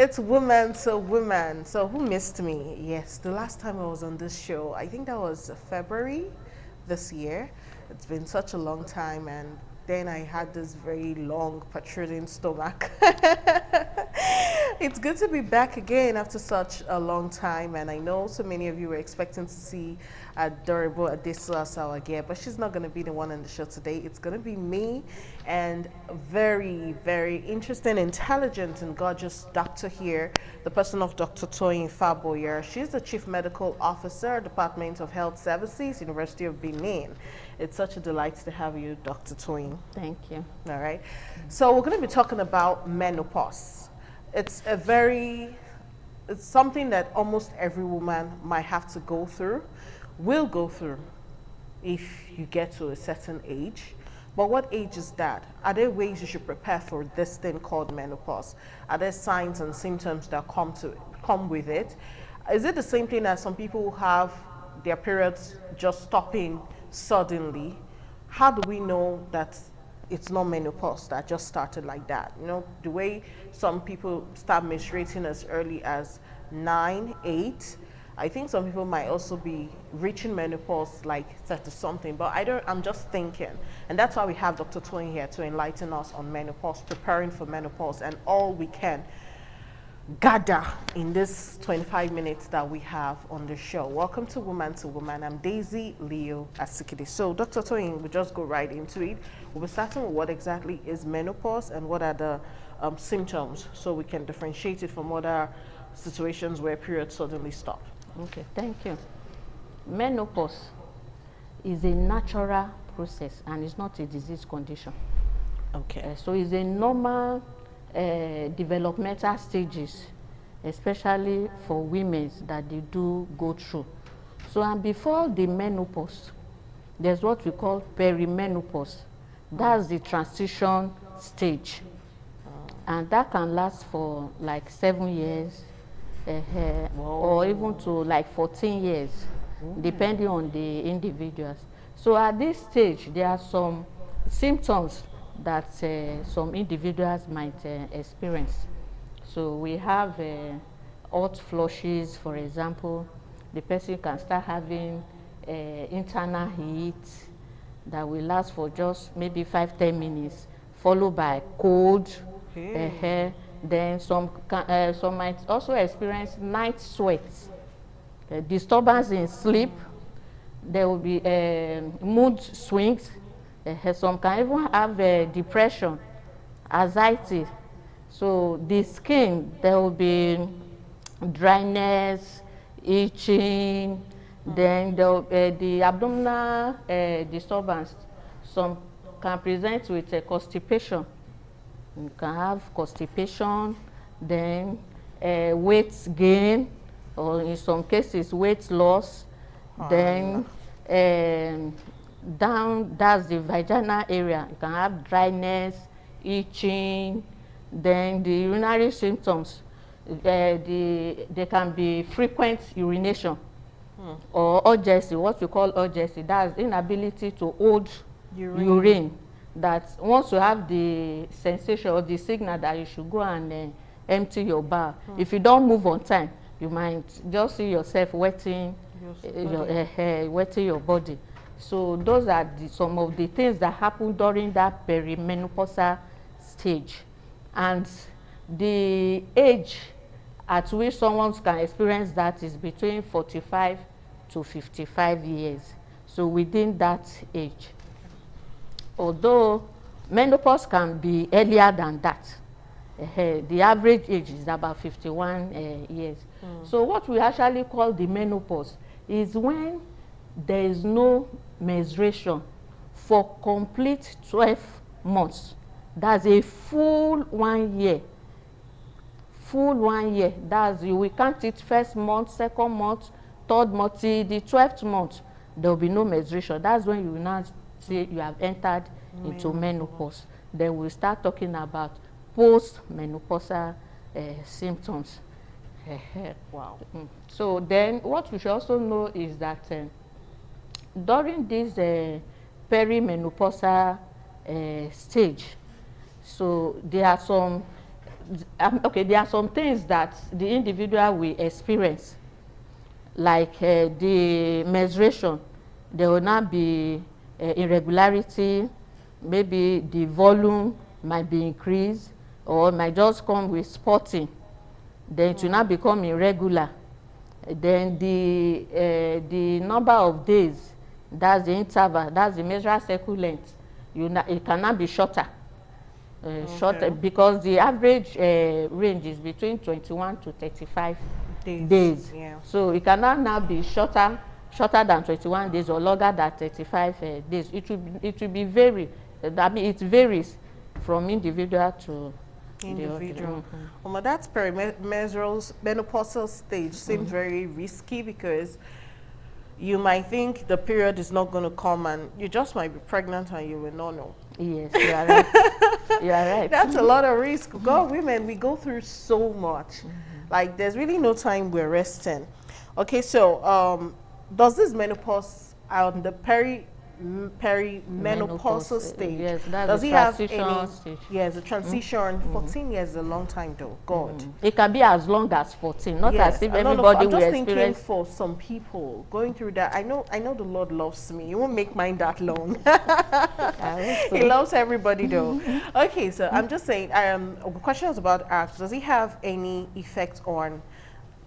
It's woman to woman. So who missed me? Yes, the last time I was on this show, I think that was February this year. It's been such a long time, and then I had this very long protruding stomach. It's good to be back again after such a long time, and I know so many of you were expecting to see adorable Adesua Sawage, but she's not going to be the one on the show today. It's going to be me and very, very interesting, intelligent, and gorgeous doctor here, the person of Dr. Toyin Faboyer. She's the Chief Medical Officer, Department of Health Services, University of Benin. It's such a delight to have you, Dr. Toyin. Thank you. All right. So we're going to be talking about menopause. It's it's something that almost every woman might have to go through, will go through if you get to a certain age. But what age is that? Are there ways you should prepare for this thing called menopause? Are there signs and symptoms that come with it? Is it the same thing as some people who have their periods just stopping suddenly? How do we know that it's not menopause that just started like that? You know, the way some people start menstruating as early as 9, 8. I think some people might also be reaching menopause like 30 something, but I'm just thinking. And that's why we have Dr. Toyin here to enlighten us on menopause, preparing for menopause, and all we can gather in this 25 minutes that we have on the show. Welcome to Woman to Woman. I'm Daisy Leo Asikide. So Dr. Toyin, we'll just go right into it. We'll be starting with what exactly is menopause and what are the symptoms, so we can differentiate it from other situations where periods suddenly stop. Okay, thank you. Menopause is a natural process and it's not a disease condition. Okay. So it's a normal developmental stages, especially for women that they do go through. So, and before the menopause, there's what we call perimenopause. That's the transition stage. And that can last for like 7 years, or even to like 14 years, depending on the individuals. So at this stage, there are some symptoms that some individuals might experience. So we have hot flushes, for example. The person can start having internal heat that will last for just maybe 5-10 minutes, followed by cold. Then some might also experience night sweats, disturbance in sleep. There will be mood swings. Some can even have depression, anxiety. So the skin, there will be dryness, itching. Then the abdominal disturbance. Some can present with constipation. You can have constipation, then weight gain, or in some cases weight loss. Then that's the vaginal area. You can have dryness, itching. Then the urinary symptoms, they can be frequent urination or urgency, what we call urgency. That's inability to hold urine. That once you have the sensation or the signal that you should go and empty your bowel, if you don't move on time, you might just see yourself wetting your body. So those are some of the things that happen during that perimenopausal stage. And the age at which someone can experience that is between 45 to 55 years. So within that age. Although menopause can be earlier than that. The average age is about 51 years. So what we actually call the menopause is when there is no menstruation for complete 12 months. That's a full 1 year. Full 1 year. That's, we count it first month, second month, third month, till the 12th month. There will be no menstruation. That's when you will now say you have entered into menopause. Then we'll start talking about post-menopausal symptoms. Wow. So then what we should also know is that during this perimenopausal stage, so there are some okay, there are some things that the individual will experience, like the menstruation. There will not be irregularity, maybe the volume might be increased, or it might just come with spotting. Then it will not become irregular. Then the number of days, that's the interval, that's the menstrual cycle length, it cannot be shorter. Shorter, because the average range is between 21 to 35 days. Yeah. So it cannot now be shorter than 21 days or longer than 35 days. It will be vary. I mean, it varies from individual to individual. Well, that's menopausal stage seems very risky, because you might think the period is not going to come and you just might be pregnant and you will not know. Yes, you are right. You are right. That's a lot of risk. God, women, we go through so much. Like, there's really no time we're resting. Okay, so does this menopause on the perimenopausal stage, yes, that's does the he have transition any stage. yes, the transition? 14 years is a long time though. God. It can be as long as 14, not Yes, as if I'm everybody will just thinking experience. for some people going through that. I know the Lord loves me. He won't make mine that long. He loves everybody though. Okay, so I'm just saying, questions about asked, does he have any effect on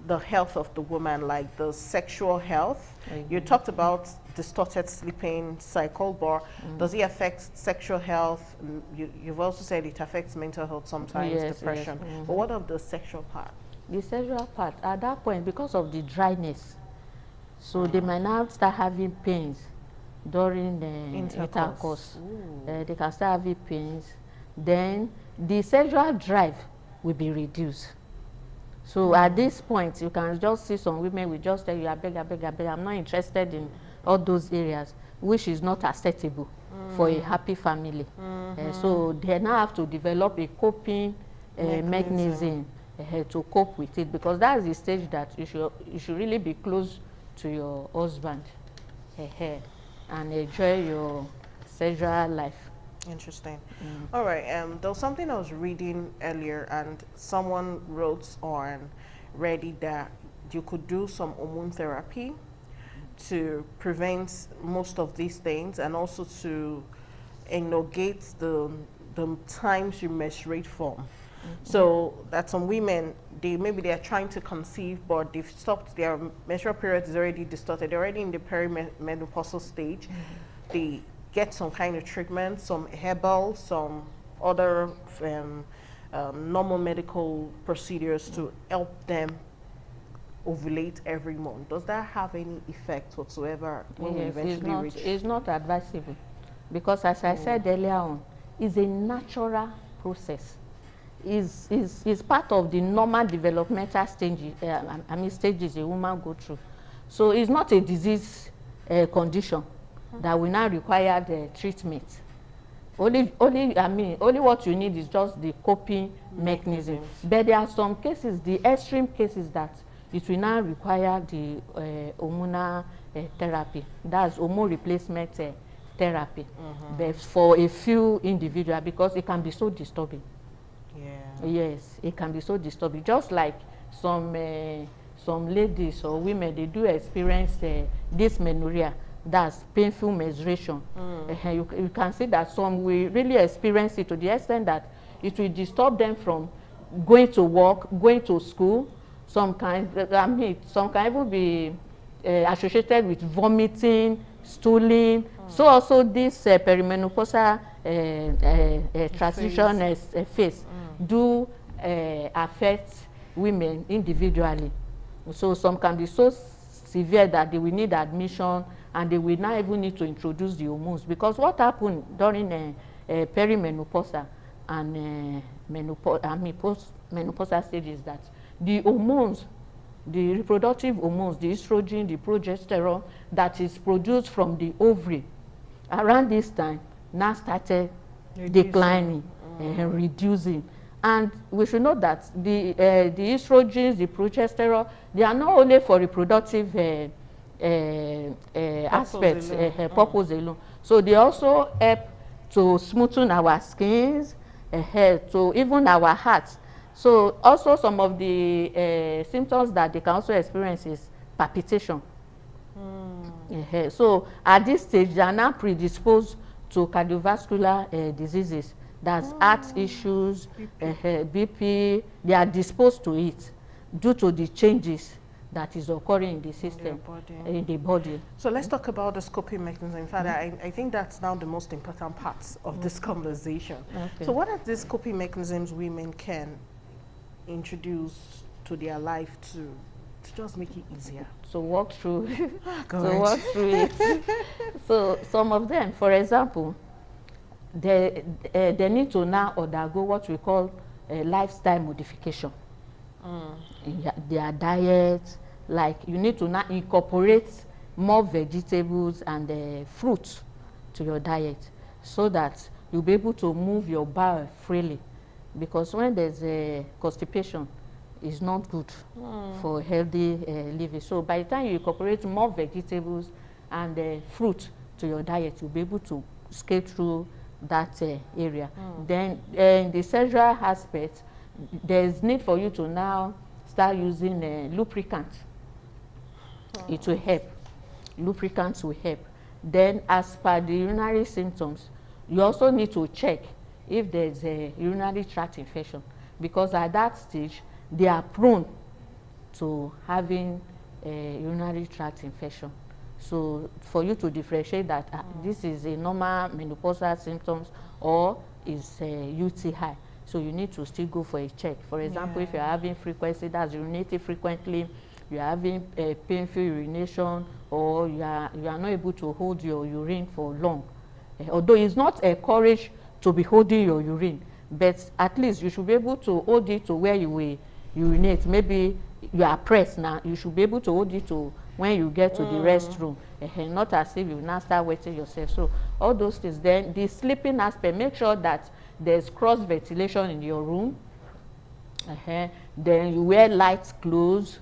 the health of the woman, like the sexual health? You talked about distorted sleeping cycle, but does it affect sexual health? You've also said it affects mental health sometimes, Yes, depression. yes. But what of the sexual part? The sexual part, at that point, because of the dryness, so they might now start having pains during the intercourse. They can start having pains. Then the sexual drive will be reduced. So at this point, you can just see some women will just tell you, I beg, I'm not interested in all those areas, which is not acceptable for a happy family. So they now have to develop a coping mechanism to cope with it, because that's the stage that you should really be close to your husband and enjoy your sexual life. Interesting. All right. There was something I was reading earlier, and someone wrote on Reddit that you could do some hormone therapy to prevent most of these things, and also to elongate the times you menstruate from. So that some women, maybe they are trying to conceive, but they've stopped, their menstrual period is already distorted. They're already in the perimenopausal stage. They get some kind of treatment, some herbal, some other normal medical procedures to help them ovulate every month. Does that have any effect whatsoever when we eventually reach? It's not advisable, because as I said earlier on, it's a natural process. Is part of the normal developmental stages a woman go through. So it's not a disease condition that will now require the treatment. Only what you need is just the coping mechanism. But there are some cases, the extreme cases, that it will now require the hormonal therapy. That's hormone replacement therapy. But for a few individuals, because it can be so disturbing. Yeah. Yes, it can be so disturbing. Just like some ladies or women, they do experience dysmenorrhea. That's painful menstruation. You can see that some will really experience it to the extent that it will disturb them from going to work, going to school. Some can even be associated with vomiting, stooling. So also this perimenopausal transition phase do affect women individually. So some can be so severe that they will need admission, and they will not even need to introduce the hormones, because what happened during perimenopausal and postmenopausal stage is that the hormones, the reproductive hormones, the estrogen, the progesterone that is produced from the ovary around this time now started declining and reducing. And we should know that the estrogens, the progesterone, they are not only for reproductive aspects, purpose alone. So they also help to smoothen our skins, to even our hearts. So also some of the symptoms that they can also experience is palpitation. So at this stage, they are now predisposed to cardiovascular diseases. That's heart issues, BP. They are disposed to it due to the changes that is occurring in the system, in the body. So let's talk about the coping mechanism. In fact, I think that's now the most important part of this conversation. Okay. So what are these coping mechanisms women can introduce to their life to just make it easier? So walk through, Go ahead. it. So some of them, for example, they need to now undergo what we call a lifestyle modification in their diet. Like you need to now incorporate more vegetables and fruits to your diet so that you'll be able to move your bowel freely, because when there's a constipation, it's not good for healthy living. So by the time you incorporate more vegetables and fruit to your diet, you'll be able to scale through that area. Then in the sexual aspect, there's need for you to now start using lubricant. It will help. Lubricants will help. Then as per the urinary symptoms, you also need to check if there's a urinary tract infection, because at that stage they are prone to having a urinary tract infection. So for you to differentiate that this is a normal menopausal symptoms or is a UTI, so you need to still go for a check. For example, if you're having frequency, that's urinating frequently, you're having painful urination, or you are not able to hold your urine for long. Although it's not encouraged to be holding your urine, but at least you should be able to hold it to where you will urinate. Maybe you are pressed now, you should be able to hold it to when you get to the restroom, not as if you now start wetting yourself. So all those things. Then the sleeping aspect, make sure that there's cross ventilation in your room. Then you wear light clothes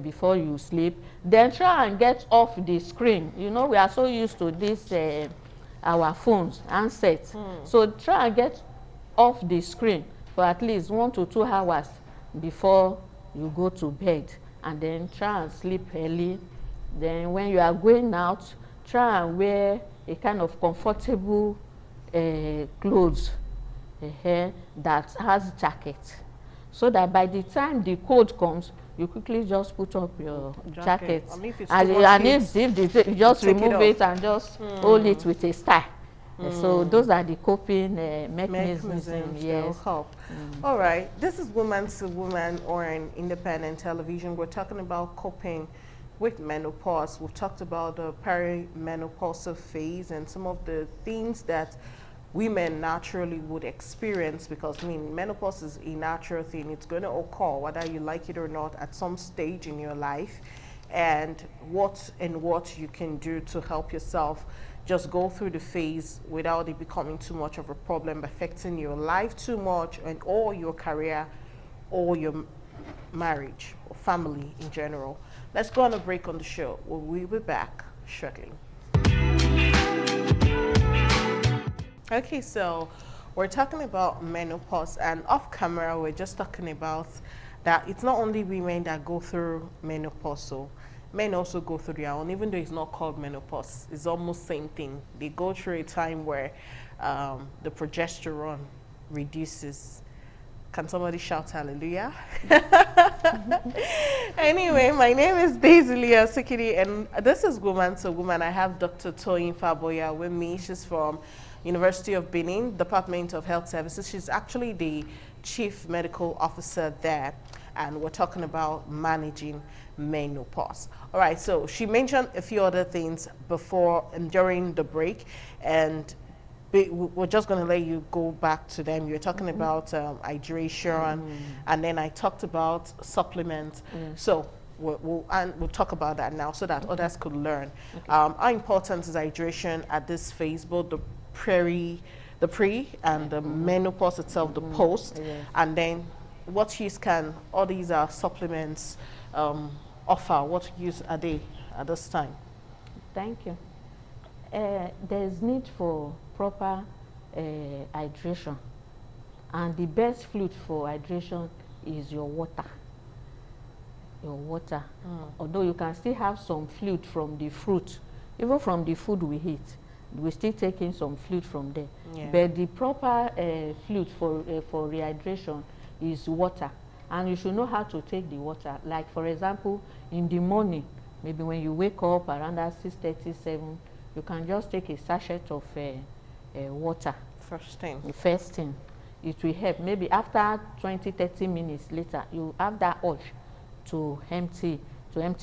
before you sleep. Then try and get off the screen. You know, we are so used to this our phones, handsets. So try and get off the screen for at least 1 to 2 hours before you go to bed, and then try and sleep early. Then when you are going out, try and wear a kind of comfortable clothes that has jacket, so that by the time the cold comes, you quickly just put up your jacket. I mean, if it's And if you just remove it and just hold it with a style. So those are the coping mechanisms. Yes. Help. All right. This is Woman to Woman on Independent Television. We're talking about coping with menopause. We've talked about the perimenopausal phase and some of the things that women naturally would experience, because I mean, menopause is a natural thing. It's going to occur whether you like it or not at some stage in your life, and what you can do to help yourself just go through the phase without it becoming too much of a problem, affecting your life too much, and or your career or your marriage or family in general. Let's go on a break on the show. We'll be back shortly. Okay, so we're talking about menopause, and off camera we're just talking about that it's not only women that go through menopause, so men also go through their own, even though it's not called menopause. It's almost same thing. They go through a time where the progesterone reduces. Can somebody shout hallelujah? Anyway, my name is Daisy Leah Sikiri, and this is Woman to Woman. I have Dr. Toyin Faboya with me. She's from University of Benin, Department of Health Services. She's actually the Chief Medical Officer there, and we're talking about managing menopause. All right, so she mentioned a few other things before and during the break, and we're just going to let you go back to them. You were talking about hydration, and then I talked about supplements. So we'll talk about that now so that others could learn. How important is hydration at this phase, both the pre and the menopause itself, the post, and then what use can all these supplements offer? What use are they at this time? Thank you. There's need for proper hydration And the best fluid for hydration is your water. Your water. Although you can still have some fluid from the fruit, even from the food we eat, we still taking some fluid from there. Yeah. But the proper fluid for rehydration is water, and you should know how to take the water. Like for example, in the morning, maybe when you wake up around 6:37, you can just take a sachet of water. First thing. The first thing, it will help. Maybe after 20-30 minutes later, you have that urge to empty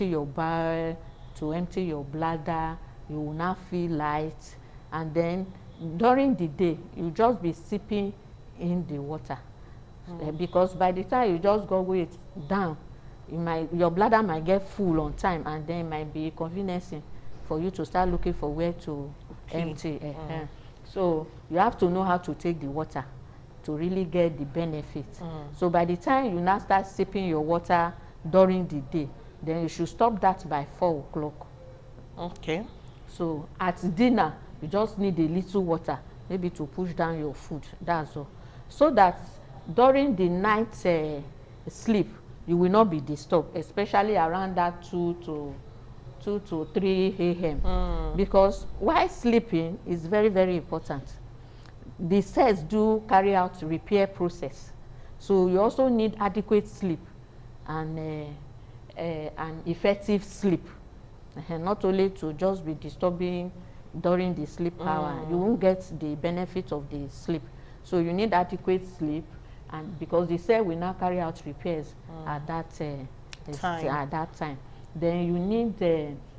your bowel, to empty your bladder. You will now feel light, and then during the day you just be sipping in the water, because by the time you just go it down, your bladder might get full on time, and then it might be inconveniencing for you to start looking for where to empty. So you have to know how to take the water to really get the benefit. So by the time you now start sipping your water during the day, then you should stop that by 4 o'clock. Okay. So at dinner, you just need a little water, maybe to push down your food. That's all. So that during the night sleep, you will not be disturbed, especially around that 2 to 3 a.m. Because while sleeping is very, very important. The cells do carry out repair process. So you also need adequate sleep and effective sleep. Not only to just be disturbing during the sleep hour, you won't get the benefit of the sleep. So you need adequate sleep, and because the cell will now carry out repairs at that time. Then you need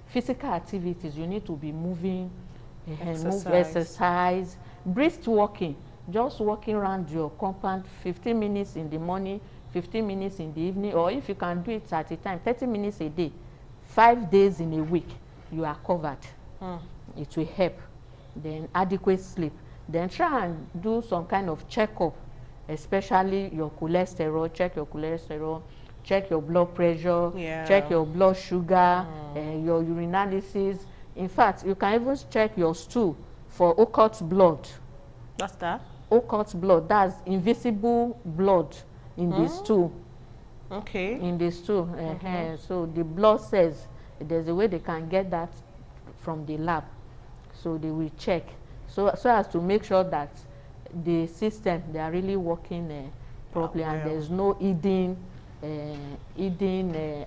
physical activities. You need to be moving, exercise, brisk walking, just walking around your compound 15 minutes in the morning, 15 minutes in the evening, or if you can do it at a time, 30 minutes a day. 5 days in a week, you are covered. It will help. Then adequate sleep. Then try and do some kind of checkup, especially your cholesterol. Check your cholesterol, check your blood pressure, check your blood sugar, your urinalysis. In fact, you can even check your stool for occult blood. What's that? Occult blood, that's invisible blood in the stool. Okay. In the stool. So the blood cells, there's a way they can get that from the lab. So they will check. So as to make sure that the system, they are really working properly, and there's no hidden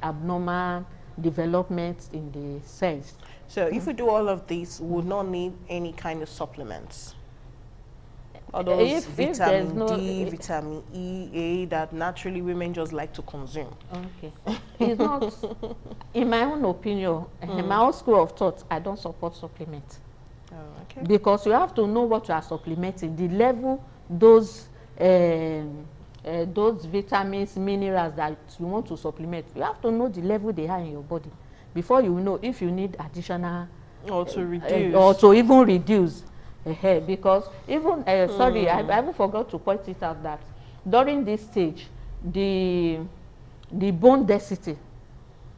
abnormal development in the cells. So if we do all of these, we will not need any kind of supplements. All those vitamin D, vitamin E, A that naturally women just like to consume. Okay. It's not, in my own opinion, in my own school of thought, I don't support supplements. Oh, okay. Because you have to know what you are supplementing, the level, those vitamins, minerals that you want to supplement. You have to know the level they are in your body before you know if you need additional or to reduce or to even reduce. Because even sorry, I even forgot to point it out that during this stage, the bone density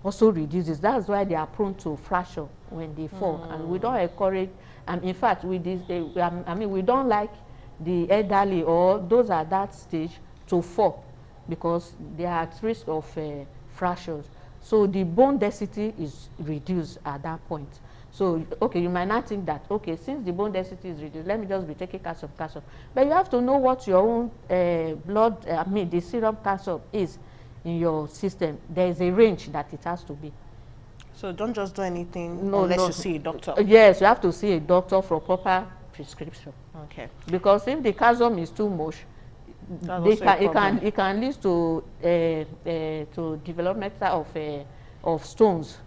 also reduces. That's why they are prone to fracture when they fall, and we don't encourage. And in fact, we don't like the elderly or those at that stage to fall, because they are at risk of fractures. So the bone density is reduced at that point. So, okay, you might not think that, okay, since the bone density is reduced, let me just be taking calcium. But you have to know what your own the serum calcium is in your system. There is a range that it has to be. So don't just do anything unless you see a doctor. Yes, you have to see a doctor for proper prescription. Okay. Because if the calcium is too much, it can lead to development of stones.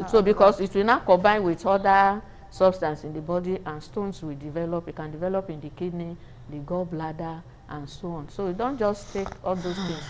So because it will not combine with other substance in the body, and stones will develop. It can develop in the kidney, the gallbladder, and so on. So you don't just take all those things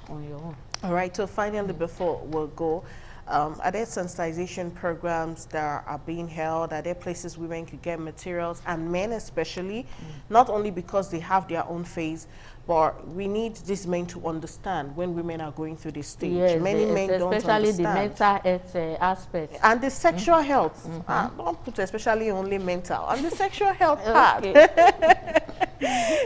on your own. All right, so finally, before we'll go, are there sensitization programs that are being held? Are there places women could get materials, and men especially, not only because they have their own phase, but we need these men to understand when women are going through this stage. Yes, many men don't understand. Especially the mental health aspect. And the sexual health. Don't put especially only mental. And the sexual health part.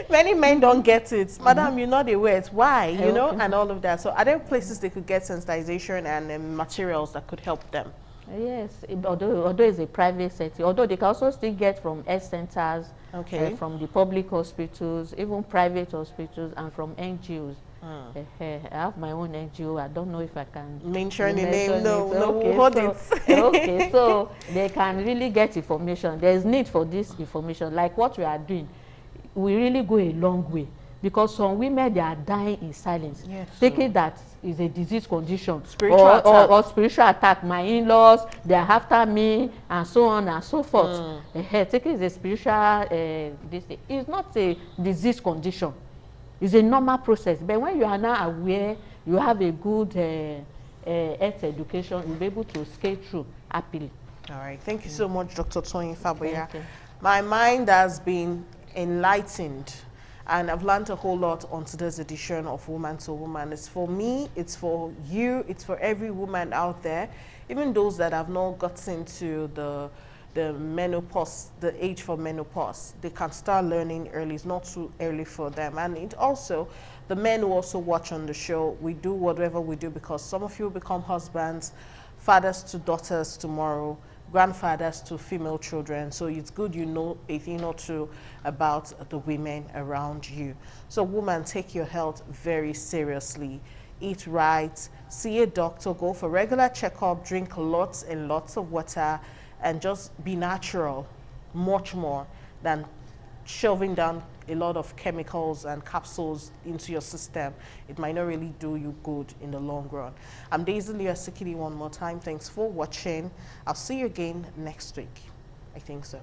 Many men don't get it. Madam, you're not aware. It's why, you know, Okay. and all of that. So are there places they could get sensitization and materials that could help them? Yes, although it's a private setting, although they can also still get from health centers, Okay. from the public hospitals, even private hospitals, and from NGOs. I have my own NGO. I don't know if I can Mention the mention name. No, it. no, we'll Okay, hold so it. okay, so they can really get information. There is need for this information, like what we are doing. We really go a long way, because some women, they are dying in silence, Yes, thinking so that is a disease condition, spiritual attack. or spiritual attack. My in-laws, they are after me, and so on and so forth. Thinking it's a spiritual this thing. It's not a disease condition. It's a normal process. But when you are now aware, you have a good health education, you'll be able to scale through happily. All right. Thank you so much, Dr. Tony Faboya. Thank you. My mind has been enlightened, and I've learned a whole lot on today's edition of Woman to Woman. It's for me, it's for you, it's for every woman out there, even those that have not gotten to the menopause, the age for menopause. They can start learning early. It's not too early for them. And it also, the men who also watch on the show, we do whatever we do because some of you will become husbands, fathers to daughters tomorrow, grandfathers to female children. So it's good you know a thing or two about the women around you. So woman, take your health very seriously. Eat right, see a doctor, go for regular checkup, drink lots and lots of water, and just be natural, much more than shoving down a lot of chemicals and capsules into your system. It might not really do you good in the long run. I'm Daisy Leah Sikidi one more time. Thanks for watching. I'll see you again next week. I think so.